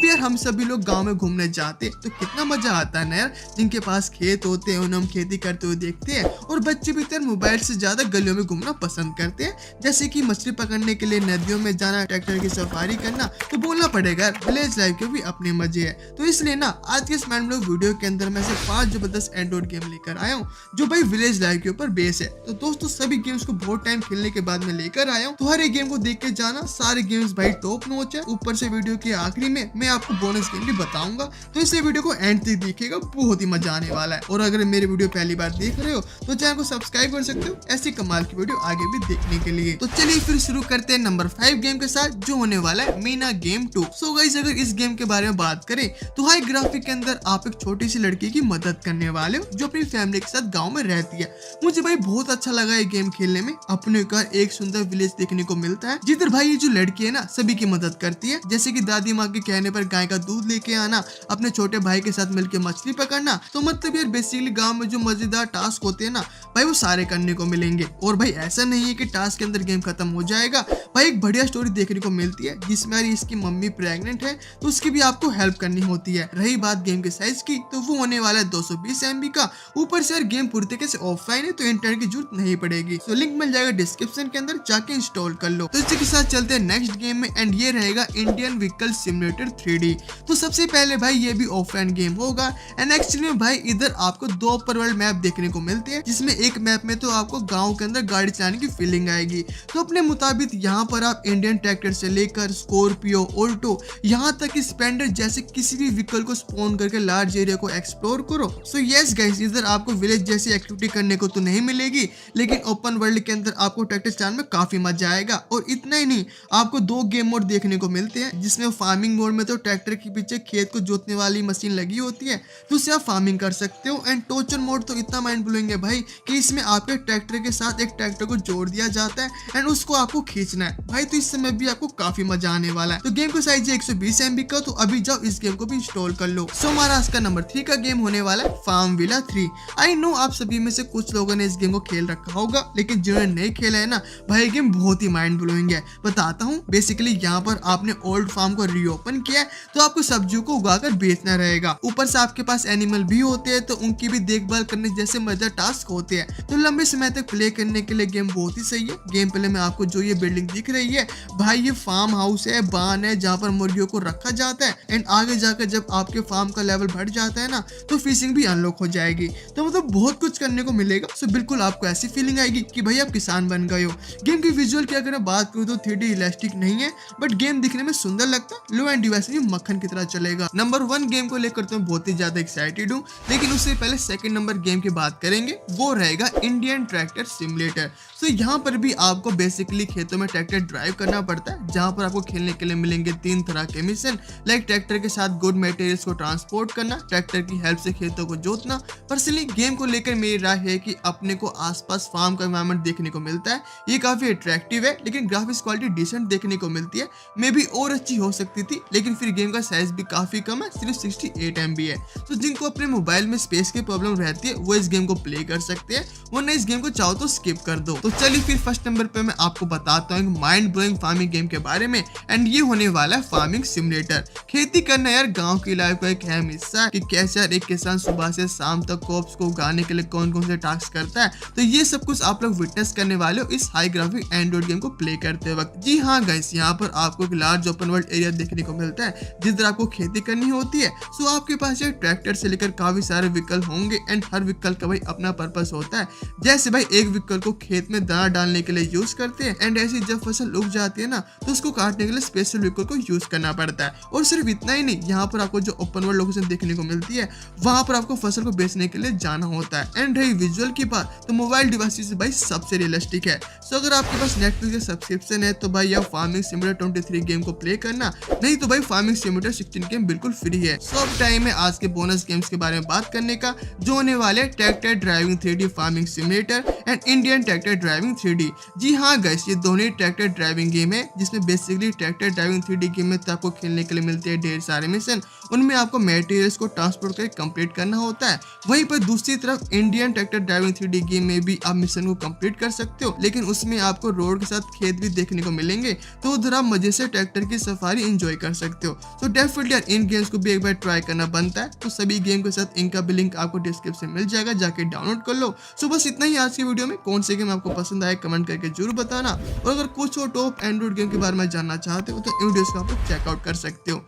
भी यार हम सभी लोग गांव में घूमने जाते तो कितना मजा आता है ना यार। जिनके पास खेत होते हैं उन्हें हम खेती करते हुए देखते हैं, और बच्चे भी यार मोबाइल से ज्यादा गलियों में घूमना पसंद करते हैं, जैसे कि मछली पकड़ने के लिए नदियों में जाना, ट्रैक्टर की सफारी करना। तो बोलना पड़ेगा यार, विलेज लाइफ के भी अपने मजे है। तो इसलिए ना आज के इस मैंड वीडियो के अंदर मैं से 5 जबरदस्त एंड्रॉइड गेम लेकर आया हूँ जो भाई विलेज लाइफ के ऊपर बेस है। तो दोस्तों सभी गेम्स को बहुत टाइम खेलने के बाद में लेकर आया हूँ, तो हर एक गेम को देख के जाना, सारे गेम्स भाई टॉप नॉच है। ऊपर से वीडियो के आखिरी में मैं आपको बोनस गेम भी बताऊंगा, तो इसलिए वीडियो को एंड तक देखिएगा, बहुत ही मजा आने वाला है। और अगर मेरे वीडियो पहली बार देख रहे हो तो चैनल को सब्सक्राइब कर सकते हो ऐसी कमाल की वीडियो आगे भी देखने के लिए। तो चलिए फिर शुरू करते हैं नंबर 5 गेम के साथ, जो होने वाला है मीना गेम 2। सो गाइस अगर इस गेम के बारे में बात करें तो हाई ग्राफिक के अंदर आप एक छोटी सी लड़की की मदद करने वाले हो जो अपनी फैमिली के साथ गाँव में रहती है। मुझे भाई बहुत अच्छा लगा ये गेम खेलने में। अपने घर एक सुंदर विलेज देखने को मिलता है जिधर भाई ये जो लड़की है ना सभी की मदद करती है, जैसे कि दादी माँ के कहने पर गाय का दूध लेके आना, अपने छोटे भाई के साथ मिलकर मछली पकड़ना। तो मतलब यार बेसिकली गांव में जो मजेदार टास्क होते हैं ना भाई वो सारे करने को मिलेंगे। और भाई ऐसा नहीं है कि टास्क के अंदर गेम खत्म हो जाएगा, भाई एक बढ़िया स्टोरी देखने को मिलती है जिसमें यार इसकी मम्मी प्रेग्नेंट है तो उसकी भी आपको हेल्प करनी होती है। रही बात गेम के साइज की तो वो होने वाला है 220 MB का। ऊपर से यार गेम पूरी तरीके से ऑफलाइन है तो इंटरनेट की जरूरत नहीं पड़ेगी। तो लिंक मिल जाएगा डिस्क्रिप्शन के अंदर, जाके इंस्टॉल कर लो। तो इसी के साथ चलते हैं नेक्स्ट गेम में, एंड ये रहेगा इंडियन व्हीकल सिमुलेटर 3D। तो सबसे पहले भाई ये भी ऑफलाइन गेम होगा, एंड एक्चुअली में भाई इधर आपको 2 ओपन वर्ल्ड मैप देखने को मिलते हैं, जिसमें एक मैप में तो आपको गांव के अंदर गाड़ी चलाने की फीलिंग आएगी। तो अपने मुताबिक यहाँ पर आप इंडियन ट्रैक्टर से लेकर स्कॉर्पियो, ऑल्टो, यहाँ तक कि स्प्लेंडर जैसे किसी भी व्हीकल को स्पॉन करके लार्ज एरिया को एक्सप्लोर करो। सो यस गाइस, इधर आपको विलेज जैसी एक्टिविटी करने को तो नहीं मिलेगी, लेकिन ओपन वर्ल्ड के अंदर आपको ट्रैक्टर चलाने में काफी मजा आएगा। और इतना ही नहीं, आपको 2 गेम मोड देखने को मिलते हैं, जिसमें फार्मिंग मोड में तो ट्रैक्टर के पीछे खेत को जोतने वाली मशीन लगी होती है, तो उससे आप फार्मिंग कर सकते हो। एंड टॉर्चर मोड तो इतना माइंड ब्लोइंग है भाई कि इसमें आपके ट्रैक्टर के साथ एक ट्रैक्टर को जोड़ दिया जाता है एंड उसको आपको खींचना है भाई, तो इस समय भी आपको काफी मजा आने वाला है। तो गेम का साइज है 120 MB का, तो अभी जाओ इस गेम को भी इंस्टॉल कर लो। सो हमारा आज का नंबर 3 का गेम होने वाला है फार्म विला 3। आई नो आप सभी में से कुछ लोगों ने इस गेम को खेल रखा होगा, लेकिन जिन्होंने नहीं खेला है ना भाई गेम बहुत ही माइंड ब्लोइंग है। बताता हूँ, बेसिकली यहाँ पर आपने ओल्ड फार्म को रीओपन किया है तो आपको सब्जियों को उगाकर बेचना रहेगा। ऊपर से आपके पास एनिमल भी होते हैं तो उनकी भी देखभाल करने जैसे मजेदार टास्क होते हैं। तो लंबे समय तक प्ले करने के लिए गेम बहुत ही सही है। गेम प्ले में आपको जो ये बिल्डिंग दिख रही है भाई ये फार्म हाउस है, बान है जहाँ पर मुर्गियों को रखा जाता है। एंड आगे जाकर जब आपके फार्म का लेवल बढ़ जाता है ना तो फिशिंग भी अनलॉक हो जाएगी। तो मतलब बहुत कुछ करने को मिलेगा। सो बिल्कुल आपको ऐसी फीलिंग आएगी कि भाई आप किसान बन गए हो। गेम की विजुअल की अगर मैं बात करूँ तो 3D इलास्टिक नहीं है, बट गेम दिखने में सुंदर लगता है। लो एंड डिवाइस भी मक्खन की तरह चलेगा। नंबर 1 गेम को लेकर तो मैं बहुत ही ज्यादा एक्साइटेड हूँ, लेकिन उससे पहले सेकंड नंबर गेम की बात करेंगे, वो रहेगा इंडियन ट्रैक्टर सिमुलेटर। तो यहाँ पर भी आपको बेसिकली खेतों में ट्रैक्टर ड्राइव करना पड़ता है, जहाँ पर आपको खेलने के लिए मिलेंगे 3 तरह के मिशन, लाइक ट्रैक्टर के साथ गुड मटेरियल्स को ट्रांसपोर्ट करना, ट्रैक्टर की हेल्प से खेतों को जोतना। पर्सनली गेम को लेकर मेरी राय है कि अपने को आसपास फार्म का एनवायरनमेंट देखने को मिलता है, ये काफी अट्रैक्टिव है, लेकिन ग्राफिक्स क्वालिटी डिसेंट देखने को मिलती है। मे भी और अच्छी हो सकती थी, लेकिन फिर गेम का साइज भी काफी कम है, सिर्फ 68 MB है। तो जिनको अपने मोबाइल में स्पेस की प्रॉब्लम रहती है वो इस गेम को प्ले कर सकते हैं, वरना इस गेम को चाहो तो स्किप कर दो। तो चलिए फिर फर्स्ट नंबर पे मैं आपको बताता हूँ माइंड ब्लोइंग फार्मिंग गेम के बारे में, एंड ये होने वाला है फार्मिंग सिमुलेटर। खेती करना यार गांव की लाइफ का एक अहम हिस्सा है कि कैसे यार एक किसान सुबह से शाम तक क्रॉप्स को उगाने के लिए कौन कौन से टास्क करता है। तो ये सब कुछ आप लोग विटनेस करने वाले हो इस हाई ग्राफिक एंड्रॉइड गेम को प्ले करते वक्त। जी हाँ गाइस, यहाँ पर आपको एक लार्ज ओपन वर्ल्ड एरिया देखने को मिलता है जिधर आपको खेती करनी होती है। सो आपके पास यार ट्रैक्टर से लेकर काफी सारे व्हीकल होंगे, एंड हर व्हीकल का भाई अपना पर्पस होता है। जैसे भाई एक व्हीकल को खेत में दाना डालने के लिए यूज करते हैं, एंड ऐसी जब फसल उग जाती है ना तो उसको काटने के लिए स्पेशल व्हीकल को यूज करना पड़ता है। और सिर्फ इतना ही नहीं, यहाँ पर आपको जो ओपन वर्ल्ड लोकेशन देखने को मिलती है वहां पर आपको फसल को बेचने के लिए जाना होता है। एंड रही विजुअल की बात तो मोबाइल डिवाइस से भाई सबसे रियलिस्टिक है। सो अगर आपके पास नेटफ्लिक्स का सब्सक्रिप्शन है तो भाई आप फार्मिंग सिमुलेटर 23 गेम को प्ले करना, नहीं तो भाई फार्मिंग सिमुलेटर 16 गेम बिल्कुल फ्री है। सो अब टाइम है आज के बोनस गेम्स के बारे में बात करने का, जो होने वाले tractor driving 3D farming simulator and Indian tractor driving 3D। जी हाँ गाइस, ये दोनों ट्रैक्टर ड्राइविंग गेम है, जिसमें basically tractor driving 3D game में तो आपको खेलने के लिए मिलते हैं ढेर सारे मिशन, उनमें आपको मटेरियल्स को ट्रांसपोर्ट करके कंप्लीट करना होता है। वहीं पर दूसरी तरफ Indian tractor driving 3D game में भी आप मिशन को कंप्लीट कर सकते हो, लेकिन उसमें आपको रोड के साथ खेत भी देखने को मिलेंगे, तो उधर आप मजे से ट्रैक्टर की सफारी एंजॉय कर सकते हो। हो। तो डेफिनेटली यार इन गेम्स को भी एक बार ट्राई करना बनता है। तो सभी गेम के साथ इनका भी लिंक आपको डिस्क्रिप्शन में मिल जाएगा, जाके डाउनलोड कर लो। सो बस इतना ही आज की वीडियो में। कौन से गेम आपको पसंद आए कमेंट करके जरूर बताना, और अगर कुछ और टॉप एंड्रॉइड गेम के बारे में जानना चाहते हो तो इन वीडियोस को आप लोग चेकआउट कर सकते हो।